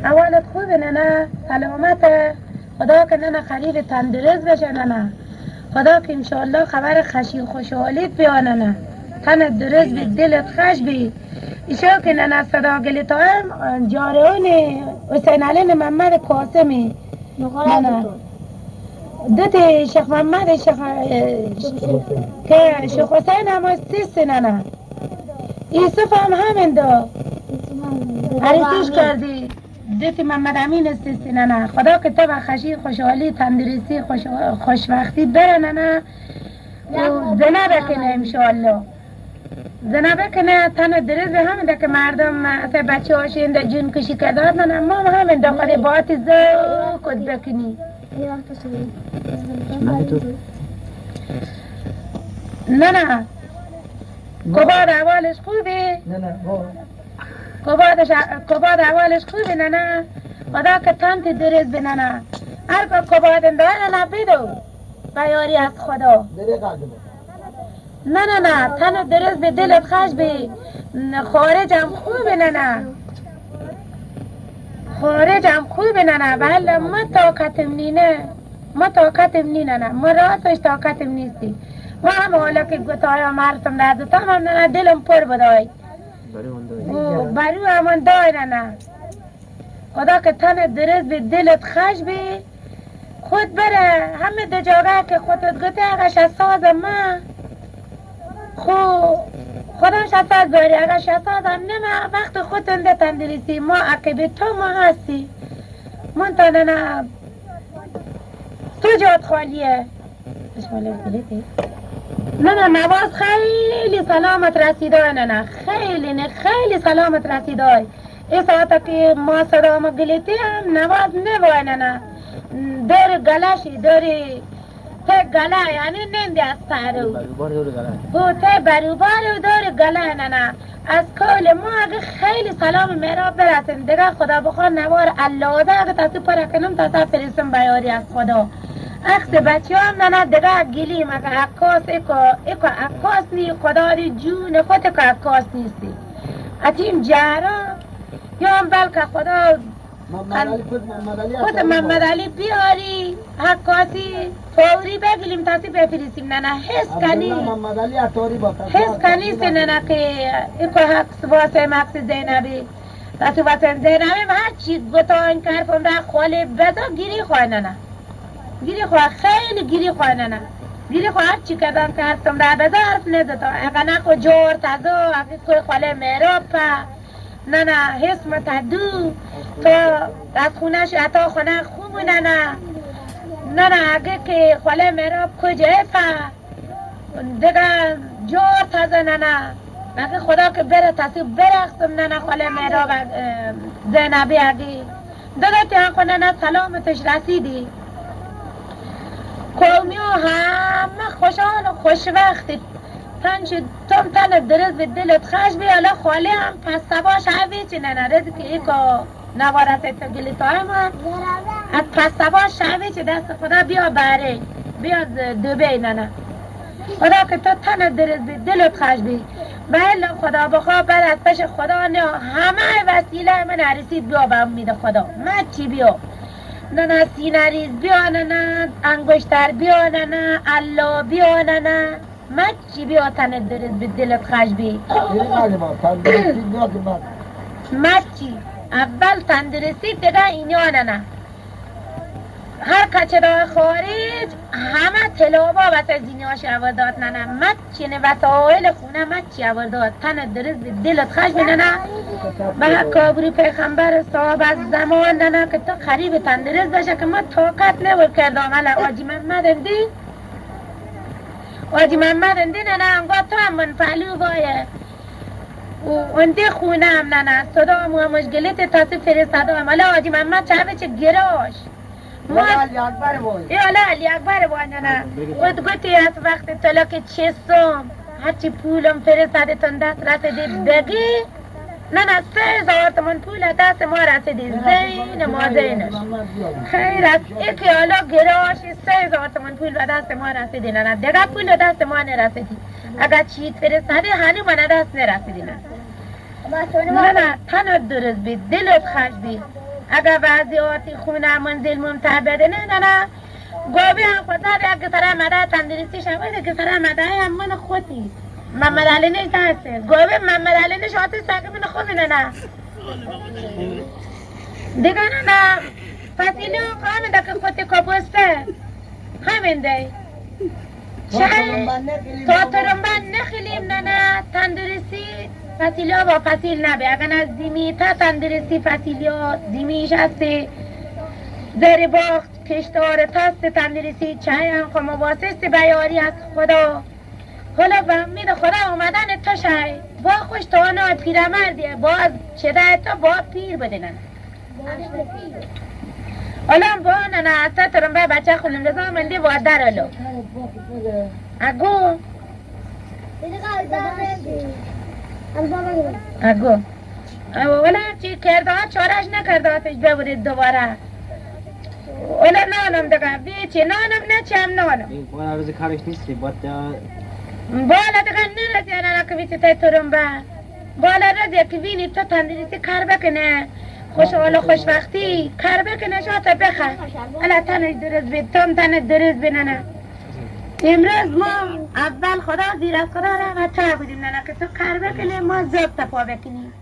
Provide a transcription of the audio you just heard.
اولت خوبه نه سلامته خدا که نه خلیل تندرست بشه نه خدا که انشاءالله خبر خشی خوشحالیت بیانه نه تنت درست بی دلت خوش بی ایشا که نه صدا گلی تا هم جارهون حسین علی محمد قاسمی نه دوتی شیخ محمد که شیخ حسین هم سیست نه یوسف هم همین دو عریسیش کردی دوتی محمد امین سیست نه خدا که تو خشی خوشحالی تندرستی خوشوقتی بره نه زنه بکنه انشاءالله زنه بکنه تن درست به همین ده که مردم اصلا بچه هاشین ده جون کشی کرداد نه ما همین ده خواهی باعت کد بکنی نه کباد اولش خوبه کباد اولش خوبه نه خدا که تنت درست به نه هر کباد انده نه بیدو بیاری از خدا نه تن درست به دلت خوش بی خارج هم خوبه نه خارج هم خوبه نه ولی ما طاقتم نینه نه ما راستش طاقتم نیستی ما هم حالا که گتایا مرسم در دوتا هم نه دلم پر بدای برو همون دای نه خدا که تن درست به دلت خوش بی خود بره همه دو جاگه که خودت گته اگرش از ساز ما خدا شفاعت باری اگر شفاعت هم نمه وقت خودتون ده تندرستی ما عقب تو ما هستی منتانه نه تو جات خالیه نه نواز خیلی سلامت رسیدای نه خیلی سلامت رسیدای این ساعتا که ما صدا ما گلیتی هم نواز نبای نه دور گلشی دوری ته گله یعنی نندی از سرو ته بروبار و دور گله نه از کل ما اگه خیلی سلام میراب برسیم دیگه خدا بخواه نوار اللاده اگه تاسی پرکنم تاسا فرستم بیاری از خدا اخت بچه هم نه دیگه گلیم اگه عکاس ایکو عکاس نی خدا دی جون خود که عکاس نیستی اتیم جهرا یا هم بلکه خدا خود محمد علی بیاری حکاسی فوری بگیلیم تاسی بفرستیم نه حس کنی سنه که ایکو حق واسه مقصد زینبی تاسی واسه زینبی هر چی گتا این کرفم را خوالی بزا گیری خواه نه گیری خواه خیلی گیری خواه نه گیری خواه هر چی کردن که هستم را بزا حرف نزتا اگه نکو جور تزا اگه کوی خوالی میراب نه حسمت دو تو از خونش اتا خونه خوب نه اگه که خاله میراب کجا دیگه جور تازه نه اگه خدا که بره تصیب برخصم نه خاله میراب زینبی اگه دیگه تیان خونه نه سلامتش رسیدی قومی و همه خوشحال و خوشوقتی تم تن درست به دلت خوش بی حالا خاله هم پس سباش حویچی نه رزی که ایکا نوارت تو گلیتای من از پس سباش حویچی دست خدا بیا بره بیا دوبی نه خدا که تو تن درست به دلت خوش بی بله خدا بخواه بر از پش خدا نه همه وسیله من رسید بیا به امید خدا من چی بیا نه سینه ریز بیا نه انگشتر بیا نه الله بیا نه مچی بیا تن درست به دلت خوش بی مچی اول تندرستی دیگه اینیا نه هر کچه خارج همه تلابا واسه زینیاش عورداد نه مچی نه وسایل خونه مچی عورداد تن درست به دلت خوش بی نه به کابری پیغمبر صاحب از زمان نه که تو خریب تندرست باشه که ما طاقت نبود کردم علا آجی محمد اندی آجی محمد اندی نه انگاه تو هم منفعلو بایه اندی خونه هم نه صدا هم مشکلت تاسی فرستاده هم حالا آجی محمد چه گراش علی اکبر بای علی اکبر بای نه گوتی از وقت طلا که چستم هرچی پولم فرستاده تون دست رسیده بگی نه 3000 تومان پول دست ما رسیدی زین ما زینش خیر از ایکی حالا گراشی 3000 تومان پول به دست ما رسیدی نه دیگه پول به دست ما نرسیدی اگر چیت فرستادی هنی من دست نرسیدی نه تن درست بی دلت خوش بی اگر وضعیاتی خونه منزل ممتبده نه گوبی هم خود داره اگه سر مده تندرستیش هم باید که سر مده هم من خودی محمد علی نیش هسته گوبی محمد علی نیش آتی ساکه من خودی نه دیگه نه فسیلی هم خواهمه ده که خودی کپوسته همین دی شای تا ترنبن نخیلیم نه تندرستی فسیلی ها با فسیل نبه اگر از دیمی تا تندرستی فسیلی ها دیمیش هسته زیر باخت کشتار تست تندرستی چای هم خو مباسست بیاری از خدا حالا به امید خدا اومدن تو شای با خوش تانا پیره مردیه باز چده تو با پیر بده نه حالا با نه اصلا ترنبه بچه خونم رضا منده با در الو اگو اگو اولا چی کرده ها چارش نکرده ها تش ببرید دوباره اولا نانم دقیقه بیچی نانم نه چم نانم این بالا روز کارش نیستی باید بالا دقیقه نرسی انا که بیچی تای ترنبه بالا رضی که بینی تو تندریسی کار بکنه خوشحال و خوشبختی کار بکنه شاتا بخه الا تنش درست بید تم تنش درست بیننه امروز ما اول خدا زیر از خدا رحمت تا بودیم نه که تو کار بکنه ما زب تپا بکنیم